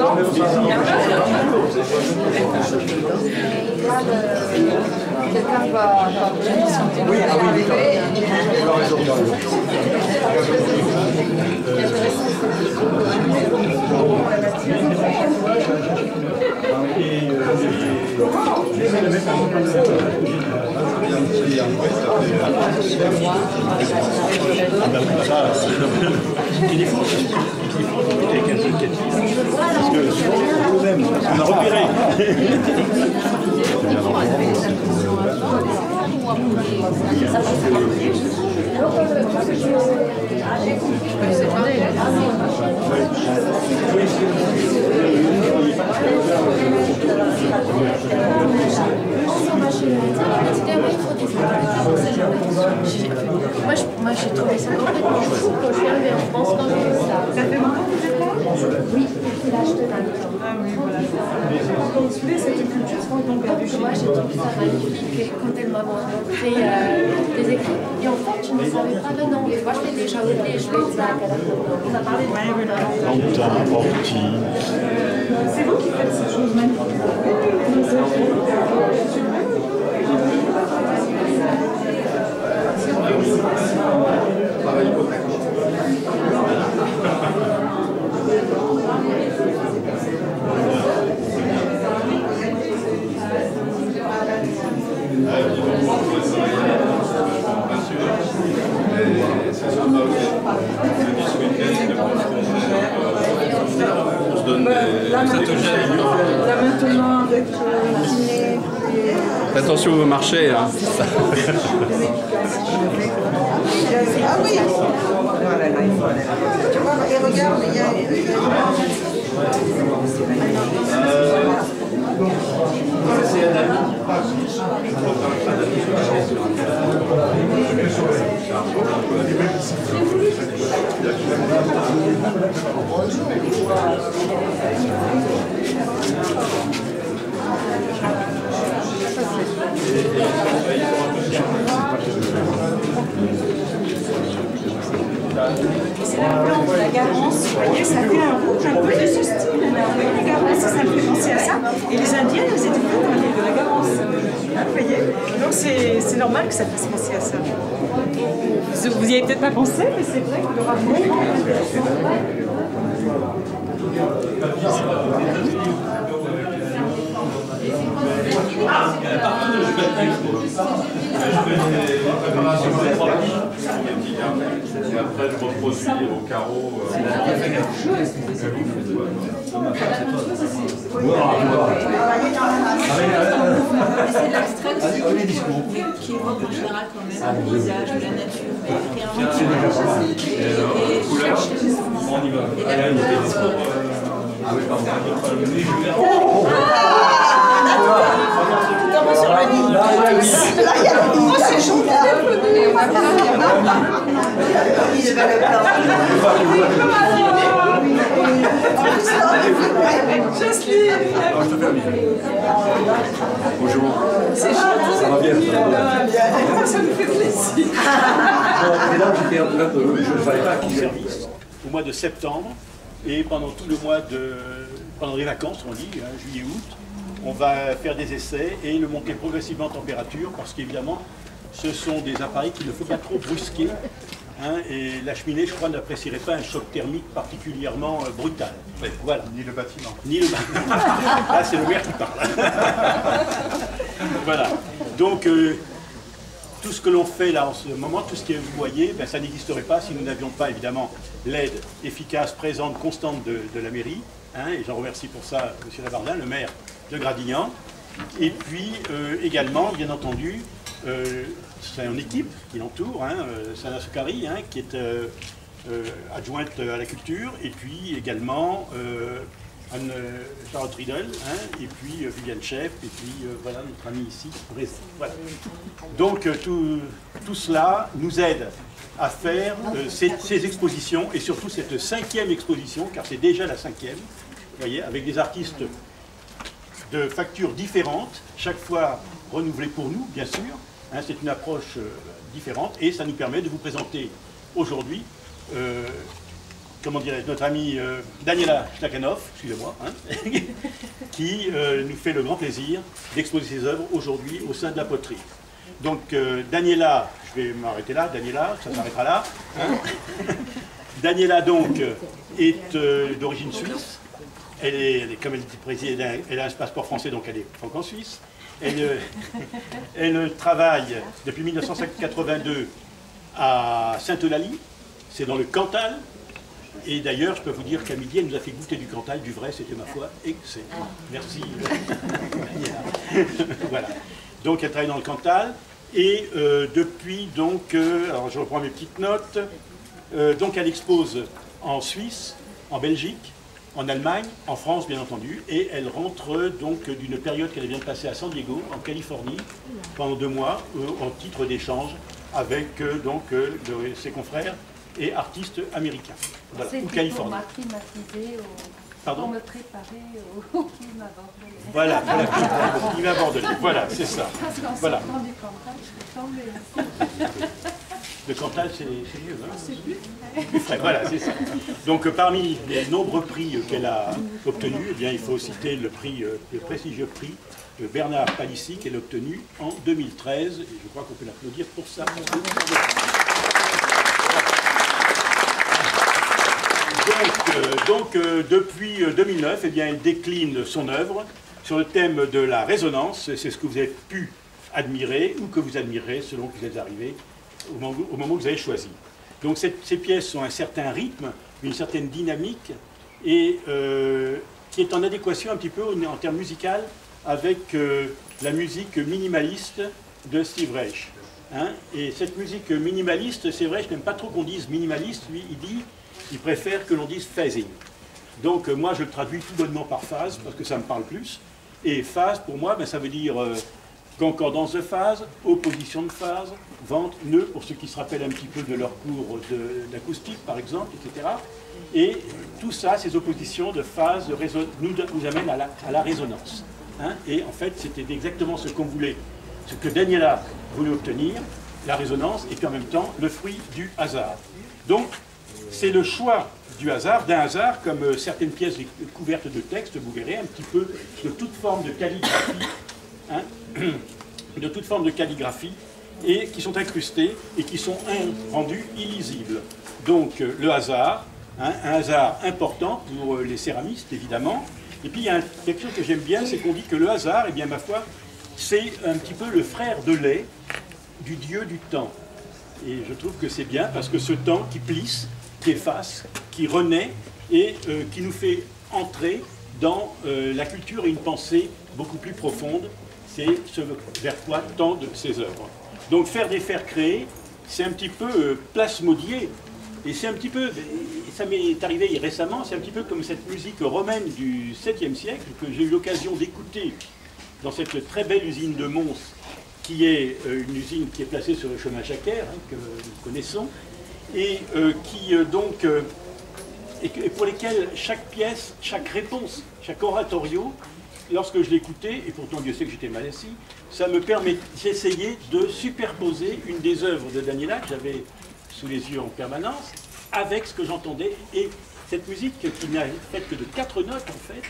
ans. Quelqu'un va oui, arriver. Parce que nous-mêmes, on a repéré. Moi j'ai trouvé ça complètement fou quand je suis arrivée en France quand j'ai vu ça. Ça fait longtemps que vous êtes là? Oui, depuis l'âge de 20 ans. Ah oui, voilà. Vous voulez cette culture sans qu'on perdu chez Moi j'ai trouvé ça magnifique et quand elle m'a montré des écrits. Et en fait, je ne savais pas le nom. Moi je l'ai déjà oublié, je l'ai dit à la on a parlé de c'est vous qui faites ces choses magnifiques. Là maintenant avec kiné. Attention au marché. Hein. Ah oui. Voilà, là, il faut aller. Tu vois, et regarde, il y a... C'est la plante, la garance, vous voyez, ça fait un rouge un peu de ce style-là. Vous voyez, la garance, ça me fait penser à ça. Et les Indiennes, elles étaient faites de la garance. Hein, vous voyez, donc c'est normal que ça fasse penser à ça. Vous n'y avez peut-être pas pensé, mais c'est vrai que le rapport... Et après, je reproduis au carreau. C'est l'abstraction qui évoque en général quand même le paysage, la nature, et cherche le mouvement. Et la sur la ligne. Là, il y a le ligne. C'est chaud. Bonjour. C'est chaud. Ça va bien. Ça me fait plaisir. Et là, j'étais en train de... Je ne savais pas qui service au mois de septembre et pendant tout le mois de... pendant les vacances, on dit, hein, juillet-août, on va faire des essais et le monter progressivement en température parce qu'évidemment, ce sont des appareils qu'il ne faut pas trop brusquer. Hein, et la cheminée, je crois, n'apprécierait pas un choc thermique particulièrement brutal. Oui, voilà. Ni le bâtiment. Ni le bâtiment. Là, c'est le maire qui parle. Voilà. Donc, tout ce que l'on fait là en ce moment, tout ce que vous voyez, ben, ça n'existerait pas si nous n'avions pas, évidemment, l'aide efficace, présente, constante de la mairie. Hein, et j'en remercie pour ça M. Lavardin, le maire de Gradignan. Et puis, également, bien entendu, c'est une équipe qui l'entoure, hein, Sana Soukari, hein, qui est adjointe à la culture, et puis également Anne-Charlotte Riedel, hein, et puis Viviane Chef, et puis voilà notre ami ici, présent. Voilà. Donc tout cela nous aide à faire ces expositions, et surtout cette 5e exposition, car c'est déjà la 5e, vous voyez, avec des artistes de factures différentes, chaque fois renouvelées pour nous, bien sûr. Hein, c'est une approche différente et ça nous permet de vous présenter aujourd'hui comment dirais-je, notre amie Daniela Stakhanov, excusez-moi, hein, qui nous fait le grand plaisir d'exposer ses œuvres aujourd'hui au sein de la poterie. Donc Daniela, je vais m'arrêter là, Daniela, ça s'arrêtera là. Hein. Daniela donc est d'origine suisse. Elle est, comme elle dit président, elle a un passeport français, donc elle est franco-suisse. Elle travaille depuis 1982 à Sainte-Eulalie, c'est dans le Cantal. Et d'ailleurs, je peux vous dire qu'à midi, elle nous a fait goûter du Cantal, du vrai, c'était ma foi excellent. Merci. Voilà. Donc elle travaille dans le Cantal. Et depuis, donc, alors je reprends mes petites notes, donc elle expose en Suisse, en Belgique, en Allemagne, en France bien entendu, et elle rentre donc d'une période qu'elle vient de passer à San Diego, en Californie, pendant 2 mois, en titre d'échange avec ses confrères et artistes américains. Voilà, ou californiens. Pour m'acclimatiser Pardon ? Pour me préparer au climat bordelais. Voilà, le climat bordelais, voilà, c'est ça. Parce qu'en voilà. sortant du Cantal, je suis tombée. Le Cantal, c'est mieux, hein? C'est plus frais, voilà, c'est ça. Donc, parmi les nombreux prix qu'elle a obtenus, eh bien, il faut citer le prestigieux prix de Bernard Palissy qu'elle a obtenu en 2013. Et je crois qu'on peut l'applaudir pour ça. Donc, depuis 2009, eh bien, elle décline son œuvre sur le thème de la résonance. C'est ce que vous avez pu admirer ou que vous admirez selon que vous êtes arrivé au moment où vous avez choisi. Donc ces pièces ont un certain rythme, une certaine dynamique, et qui est en adéquation un petit peu en termes musicaux avec la musique minimaliste de Steve Reich. Hein, et cette musique minimaliste, c'est vrai, je n'aime pas trop qu'on dise minimaliste, lui il préfère que l'on dise phasing. Donc moi je le traduis tout bonnement par phase, parce que ça me parle plus, et phase pour moi, ben, ça veut dire concordance de phase, opposition de phase, vente, nœud, pour ceux qui se rappellent un petit peu de leur cours d'acoustique par exemple, etc. Et tout ça, ces oppositions de phase nous amènent à la résonance. Hein. Et en fait, c'était exactement ce qu'on voulait, ce que Daniela voulait obtenir, la résonance, et puis en même temps le fruit du hasard. Donc, c'est le choix du hasard, d'un hasard, comme certaines pièces couvertes de texte, vous verrez, un petit peu de toute forme de calligraphie, hein, de toute forme de calligraphie, et qui sont incrustées et qui sont rendues illisibles. Donc le hasard, hein, un hasard important pour les céramistes évidemment. Et puis il y a quelque chose que j'aime bien, c'est qu'on dit que le hasard, eh bien ma foi, c'est un petit peu le frère de lait du dieu du temps. Et je trouve que c'est bien parce que ce temps qui plisse, qui efface, qui renaît et qui nous fait entrer dans la culture et une pensée beaucoup plus profonde. C'est ce vers quoi tendent ces œuvres. Donc faire des faire créer, c'est un petit peu plasmodier, et c'est un petit peu, ça m'est arrivé récemment, c'est un petit peu comme cette musique romaine du 7e siècle que j'ai eu l'occasion d'écouter dans cette très belle usine de Mons, qui est une usine qui est placée sur le chemin Jacquer, hein, que nous connaissons, et et pour lesquelles chaque pièce, chaque réponse, chaque oratorio, lorsque je l'écoutais, et pourtant Dieu sait que j'étais mal assis, ça me permet d'essayer de superposer une des œuvres de Daniela que j'avais sous les yeux en permanence, avec ce que j'entendais. Et cette musique, qui n'a fait que de 4 notes en fait,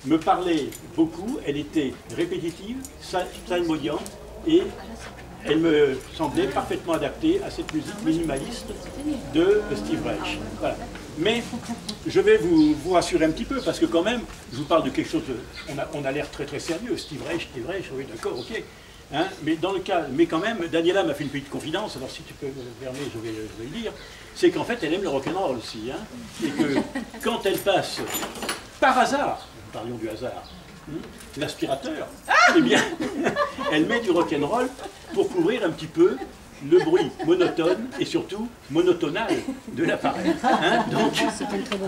me parlait beaucoup, elle était répétitive, salmodiante, et elle me semblait parfaitement adaptée à cette musique minimaliste de Steve Reich. Voilà. Mais je vais vous rassurer un petit peu, parce que quand même, je vous parle de quelque chose, on a l'air très très sérieux, Steve Reich, oui d'accord, ok. Hein, mais dans le cas, mais quand même, Daniela m'a fait une petite confidence, alors si tu peux fermer, je vais le dire, c'est qu'en fait elle aime le rock'n'roll aussi, hein, et que quand elle passe, par hasard, parlions du hasard, l'aspirateur, eh bien, elle met du rock'n'roll pour couvrir un petit peu le bruit monotone et surtout monotonal de l'appareil. Hein,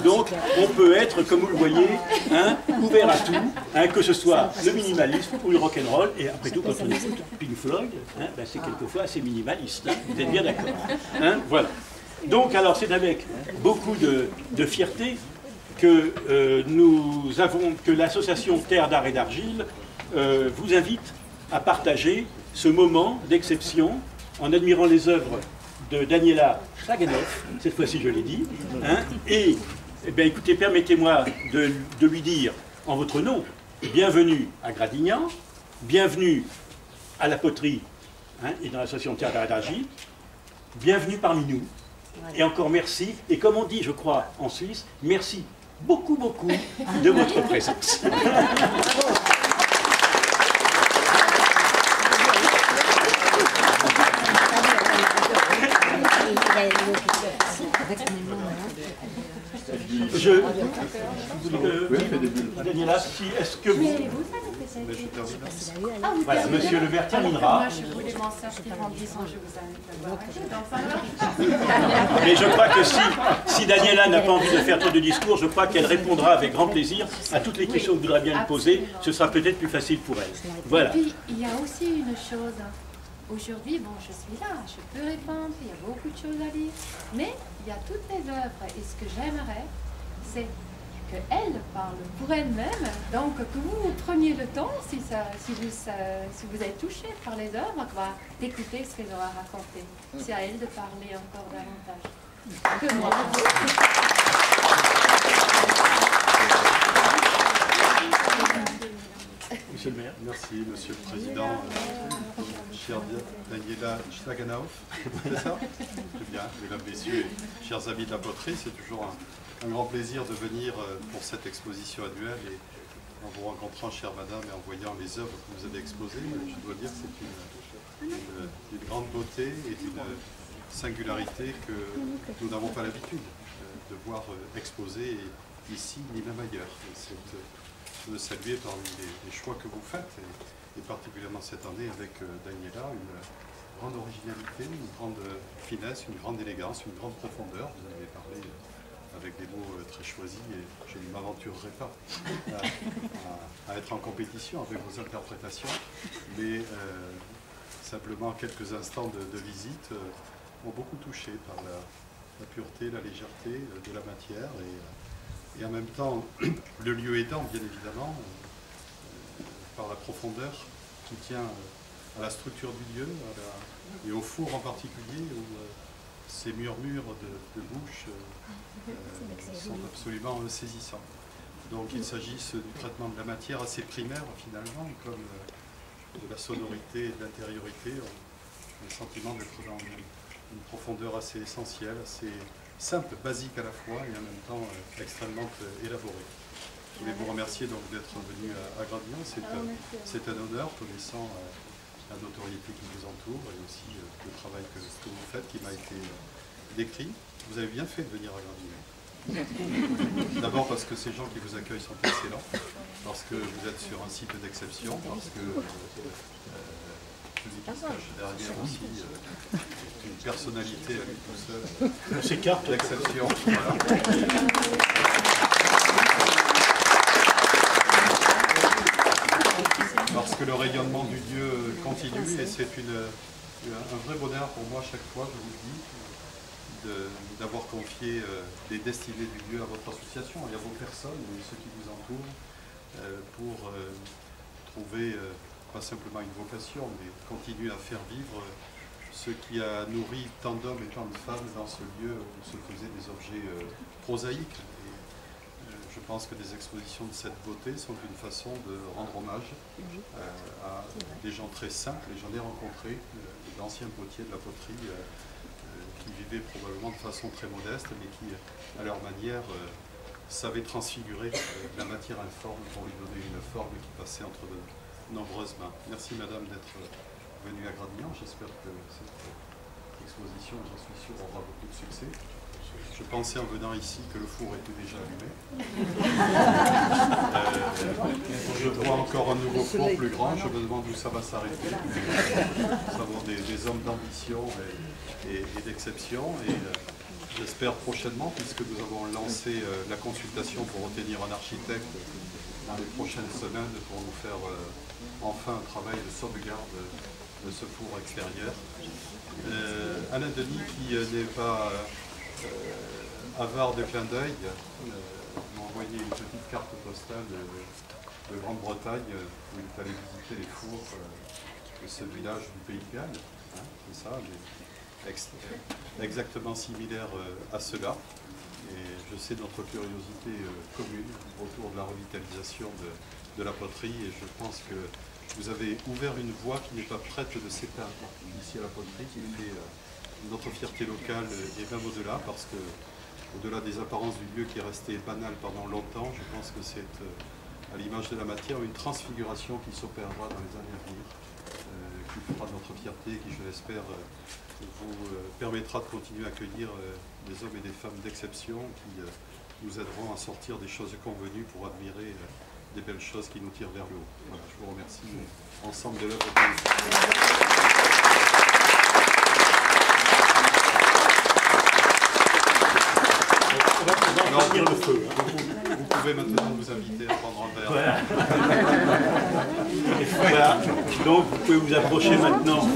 donc, on peut être, comme vous le voyez, hein, ouvert à tout, hein, que ce soit le minimalisme ou le rock'n'roll. Et après tout, quand on écoute Pink Floyd, hein, ben c'est quelquefois assez minimaliste. Hein, vous êtes bien d'accord. Hein, voilà. Donc, alors, c'est avec beaucoup de fierté que que l'association Terre d'Art et d'Argile vous invite à partager ce moment d'exception en admirant les œuvres de Daniela Tsaganov, cette fois-ci je l'ai dit, hein, et eh bien, écoutez, permettez-moi de lui dire en votre nom, bienvenue à Gradignan, bienvenue à la poterie, hein, et dans l'association de théâtre d'Argy, bienvenue parmi nous, et encore merci, et comme on dit, je crois, en Suisse, merci beaucoup, beaucoup de votre présence. Daniela, est-ce que vous... Voilà, monsieur le maire terminera. Moi, je voulais m'en sortir en disant je vous invite à boire. Mais je crois que si Daniela n'a pas envie de faire trop de discours, je crois qu'elle répondra avec grand plaisir à toutes les questions que vous voudrez bien lui poser. Ce sera peut-être plus facile pour elle. Voilà. Et puis, il y a aussi une chose. Aujourd'hui, bon, je suis là, je peux répondre, il y a beaucoup de choses à dire, mais il y a toutes les œuvres, et ce que j'aimerais, c'est qu'elle parle pour elle-même, donc que vous preniez le temps, si vous êtes touché par les œuvres, d'écouter ce qu'elle aura raconté. C'est à elle de parler encore davantage que moi. Monsieur le maire. Merci, Monsieur le Président. Chère Daniela Tsaganov, c'est ça? Très bien, mesdames, messieurs, chers amis de la poterie, c'est toujours un grand plaisir de venir pour cette exposition annuelle et en vous rencontrant, chère madame, et en voyant les œuvres que vous avez exposées, je dois dire que c'est une grande beauté et d'une singularité que nous n'avons pas l'habitude de voir exposée ici ni même ailleurs. De saluer parmi les choix que vous faites, et particulièrement cette année avec Daniela, une grande originalité, une grande finesse, une grande élégance, une grande profondeur. Vous en avez parlé avec des mots très choisis et je ne m'aventurerai pas à être en compétition avec vos interprétations, mais simplement quelques instants de visite m'ont beaucoup touché par la pureté, la légèreté de la matière et en même temps, le lieu aidant, bien évidemment, par la profondeur qui tient à la structure du lieu, et au four en particulier, où ces murmures de bouche sont absolument saisissants. Donc il s'agisse du traitement de la matière assez primaire, finalement, comme de la sonorité et de l'intériorité. On a le sentiment d'être dans une profondeur assez essentielle, assez simple, basique à la fois et en même temps extrêmement élaboré. Je voulais vous remercier donc d'être venu à Gradignan. C'est un honneur, connaissant la notoriété qui vous entoure et aussi le travail que vous faites qui m'a été décrit. Vous avez bien fait de venir à Gradignan. D'abord parce que ces gens qui vous accueillent sont excellents, parce que vous êtes sur un site d'exception, parce que celui qui se cache derrière aussi une personnalité à lui tout seul. On s'écarte d'exception. Voilà. Parce que le rayonnement du Dieu continue et c'est un vrai bonheur pour moi chaque fois, je vous le dis, d'avoir confié les destinées du Dieu à votre association et à vos personnes et ceux qui vous entourent pour trouver pas simplement une vocation, mais continuer à faire vivre ce qui a nourri tant d'hommes et tant de femmes dans ce lieu où se faisaient des objets prosaïques. Et je pense que des expositions de cette beauté sont une façon de rendre hommage à des gens très simples, et j'en ai rencontré, d'anciens potiers de la poterie qui vivaient probablement de façon très modeste, mais qui, à leur manière, savaient transfigurer la matière informe pour lui donner une forme qui passait entre de nombreuses mains. Merci madame d'être venue à Gradignan. J'espère que cette exposition, j'en suis sûr, aura beaucoup de succès. Je pensais en venant ici que le four était déjà allumé. Je vois encore un nouveau four plus grand. Je me demande où ça va s'arrêter. Nous avons des hommes d'ambition et d'exception. Et j'espère prochainement, puisque nous avons lancé la consultation pour obtenir un architecte dans les prochaines semaines pour nous faire enfin un travail de sauvegarde de ce four extérieur. Alain Denis, qui n'est pas avare de clin d'œil, m'a envoyé une petite carte postale de Grande-Bretagne où il fallait visiter les fours de ce village du Pays de Galles. Hein, c'est ça, exactement similaire à cela. Et je sais notre curiosité commune autour de la revitalisation de la poterie, et je pense que vous avez ouvert une voie qui n'est pas prête de s'éteindre ici à la poterie, qui fait notre fierté locale et même au-delà, parce que au-delà des apparences du lieu qui est resté banal pendant longtemps, je pense que c'est à l'image de la matière une transfiguration qui s'opérera dans les années à venir, qui fera notre fierté, qui je l'espère vous permettra de continuer à accueillir des hommes et des femmes d'exception qui nous aideront à sortir des choses convenues pour admirer des belles choses qui nous tirent vers le haut. Voilà, je vous remercie ensemble de l'œuvre que vous faites. On va tenir le feu. Vous pouvez maintenant vous inviter à prendre un verre. Voilà. Donc vous pouvez vous approcher maintenant.